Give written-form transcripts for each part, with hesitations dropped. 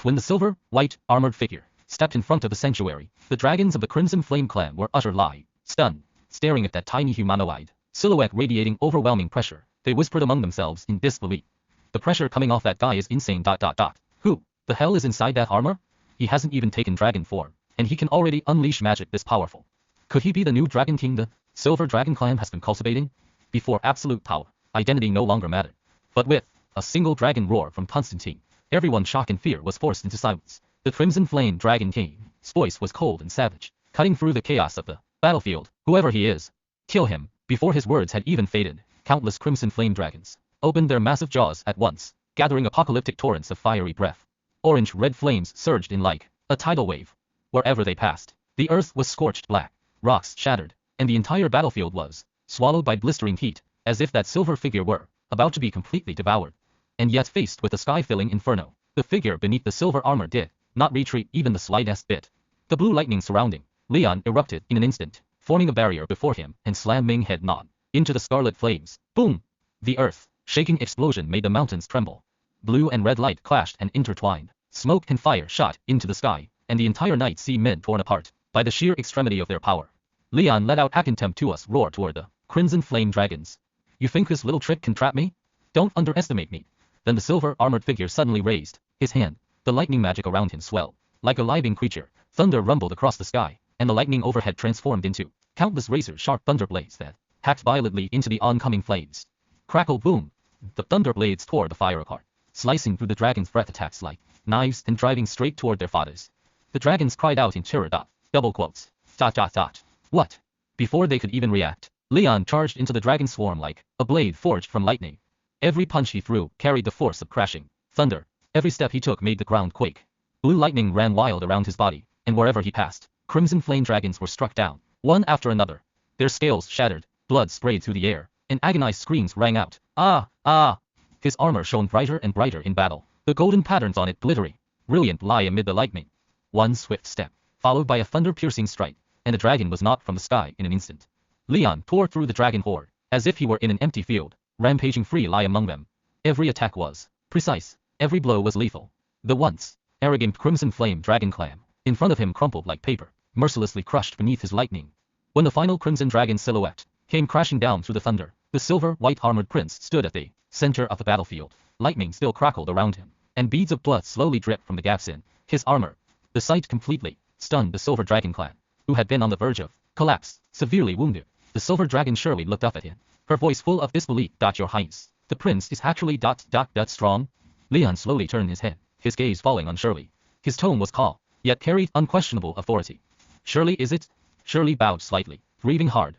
When the silver, white, armored figure stepped in front of the sanctuary, the dragons of the Crimson Flame clan were utterly stunned, staring at that tiny humanoid silhouette radiating overwhelming pressure. They whispered among themselves in disbelief. The pressure coming off that guy is insane. Who the hell is inside that armor? He hasn't even taken dragon form, and he can already unleash magic this powerful. Could he be the new Dragon King the Silver Dragon clan has been cultivating? Before absolute power, identity no longer mattered. But with a single dragon roar from Constantine, everyone's shock and fear was forced into silence. The Crimson Flame Dragon King's voice was cold and savage, cutting through the chaos of the battlefield. Whoever he is, kill him. Before his words had even faded, countless Crimson Flame dragons opened their massive jaws at once, gathering apocalyptic torrents of fiery breath. Orange-red flames surged in like a tidal wave. Wherever they passed, the earth was scorched black, rocks shattered, and the entire battlefield was swallowed by blistering heat, as if that silver figure were about to be completely devoured. And yet faced with the sky-filling inferno, the figure beneath the silver armor did not retreat even the slightest bit. The blue lightning surrounding Leon erupted in an instant, forming a barrier before him and slamming head-on into the scarlet flames. Boom! The earth-shaking explosion made the mountains tremble. Blue and red light clashed and intertwined. Smoke and fire shot into the sky, and the entire night seemed torn apart by the sheer extremity of their power. Leon let out a contemptuous roar toward the Crimson Flame dragons. You think this little trick can trap me? Don't underestimate me. Then the silver-armored figure suddenly raised his hand. The lightning magic around him swelled like a living creature. Thunder rumbled across the sky, and the lightning overhead transformed into countless razor-sharp thunder blades that hacked violently into the oncoming flames. Crackle boom! The thunder blades tore the fire apart, slicing through the dragon's breath attacks like knives and driving straight toward their fathers. The dragons cried out in terror. Double quotes. What? Before they could even react, Leon charged into the dragon swarm like a blade forged from lightning. Every punch he threw carried the force of crashing thunder. Every step he took made the ground quake. Blue lightning ran wild around his body, and wherever he passed, Crimson Flame dragons were struck down, one after another. Their scales shattered, blood sprayed through the air, and agonized screams rang out. Ah! Ah! His armor shone brighter and brighter in battle, the golden patterns on it glittering, brilliant lie amid the lightning. One swift step, followed by a thunder-piercing strike, and the dragon was knocked from the sky in an instant. Leon tore through the dragon horde, as if he were in an empty field, rampaging free lie among them. Every attack was precise, every blow was lethal. The once arrogant Crimson Flame Dragon clan, in front of him crumpled like paper, mercilessly crushed beneath his lightning. When the final Crimson Dragon silhouette came crashing down through the thunder, the silver, white-armored prince stood at the center of the battlefield. Lightning still crackled around him, and beads of blood slowly dripped from the gaps in his armor. The sight completely stunned the Silver Dragon clan, who had been on the verge of collapse, severely wounded. The Silver Dragon Shirley looked up at him, her voice full of disbelief. Your Highness, the prince is actually strong? Leon slowly turned his head, his gaze falling on Shirley. His tone was calm, yet carried unquestionable authority. Shirley, is it? Shirley bowed slightly, breathing hard.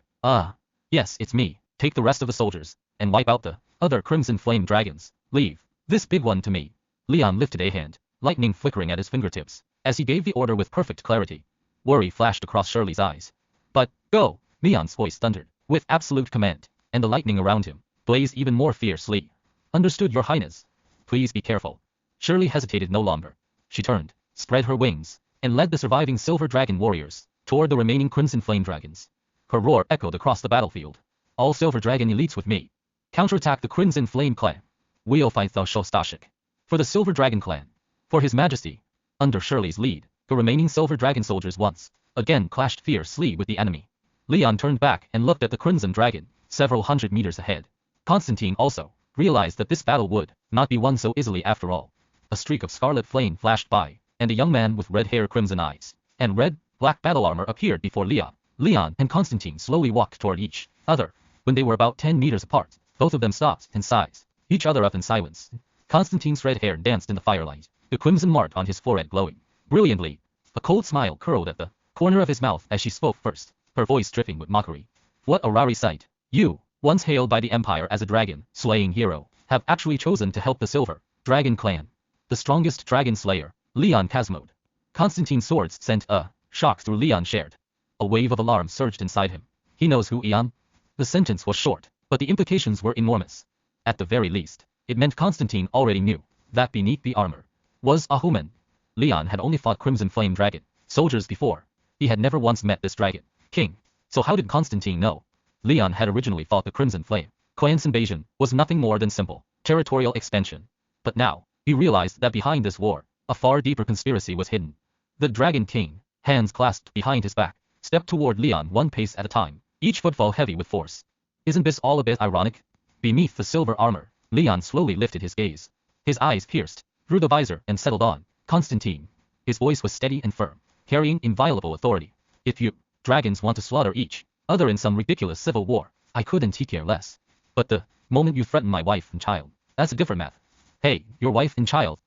Yes, it's me. Take the rest of the soldiers, and wipe out the other Crimson Flame dragons. Leave this big one to me. Leon lifted a hand, lightning flickering at his fingertips, as he gave the order with perfect clarity. Worry flashed across Shirley's eyes. But, go! Leon's voice thundered, with absolute command, and the lightning around him blazed even more fiercely. Understood, Your Highness. Please be careful. Shirley hesitated no longer. She turned, spread her wings, and led the surviving Silver Dragon warriors toward the remaining Crimson Flame dragons. Her roar echoed across the battlefield. All Silver Dragon elites with me. Counterattack the Crimson Flame clan. We'll fight the Shostashik. For the Silver Dragon clan. For His Majesty. Under Shirley's lead, the remaining Silver Dragon soldiers once again clashed fiercely with the enemy. Leon turned back and looked at the Crimson Dragon, several hundred meters ahead. Constantine also realized that this battle would not be won so easily after all. A streak of scarlet flame flashed by, and a young man with red hair, crimson eyes, and red-black battle armor appeared before Leon. Leon and Constantine slowly walked toward each other. When they were about 10 meters apart, both of them stopped and sized each other up in silence. Constantine's red hair danced in the firelight, the crimson mark on his forehead glowing brilliantly. A cold smile curled at the corner of his mouth as she spoke first, her voice dripping with mockery. What a rare sight. You, once hailed by the Empire as a dragon-slaying hero, have actually chosen to help the Silver Dragon clan. The strongest dragon slayer, Leon Kazmode. Constantine's swords sent a shock through Leon shared. A wave of alarm surged inside him. He knows who I am? The sentence was short, but the implications were enormous. At the very least, it meant Constantine already knew that beneath the armor was a human. Leon had only fought Crimson Flame Dragon soldiers before. He had never once met this Dragon King. So how did Constantine know? Leon had originally fought the Crimson Flame clan's invasion was nothing more than simple territorial expansion. But now, he realized that behind this war, a far deeper conspiracy was hidden. The Dragon King, hands clasped behind his back, stepped toward Leon one pace at a time, each footfall heavy with force. Isn't this all a bit ironic? Beneath the silver armor, Leon slowly lifted his gaze. His eyes pierced through the visor and settled on Constantine. His voice was steady and firm, carrying inviolable authority. If you dragons want to slaughter each other in some ridiculous civil war, I couldn't care less. But the moment you threaten my wife and child, that's a different matter. Hey, your wife and child, ...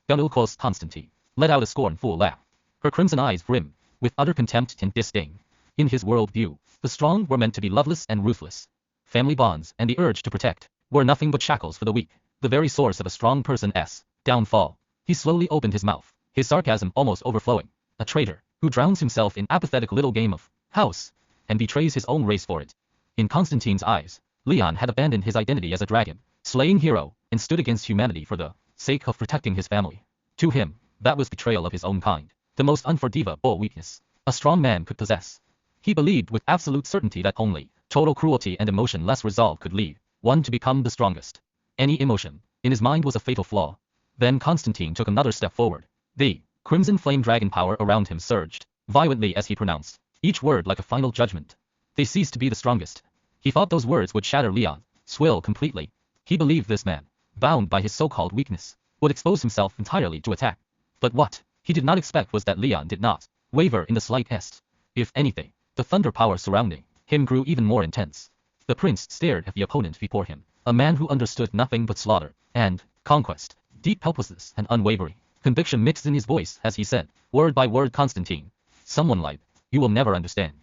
Gunilkos Constantine let out a scornful laugh. Her crimson eyes brimmed with utter contempt and disdain. In his worldview, the strong were meant to be loveless and ruthless. Family bonds and the urge to protect were nothing but shackles for the weak, the very source of a strong person's downfall. He slowly opened his mouth, his sarcasm almost overflowing. A traitor who drowns himself in apathetic little game of house and betrays his own race for it. In Constantine's eyes, Leon had abandoned his identity as a dragon, slaying hero, and stood against humanity for the sake of protecting his family. To him, that was betrayal of his own kind, the most unforgivable weakness a strong man could possess. He believed with absolute certainty that only total cruelty and emotionless resolve could lead one to become the strongest. Any emotion in his mind was a fatal flaw. Then Constantine took another step forward. The crimson flame dragon power around him surged violently as he pronounced each word like a final judgment. They ceased to be the strongest. He thought those words would shatter Leon, swill completely. He believed this man, bound by his so-called weakness, would expose himself entirely to attack. But what he did not expect was that Leon did not waver in the slightest. If anything, the thunder power surrounding him grew even more intense. The prince stared at the opponent before him, a man who understood nothing but slaughter and conquest, deep helplessness and unwavering conviction mixed in his voice as he said, word by word, Constantine, someone like you will never understand.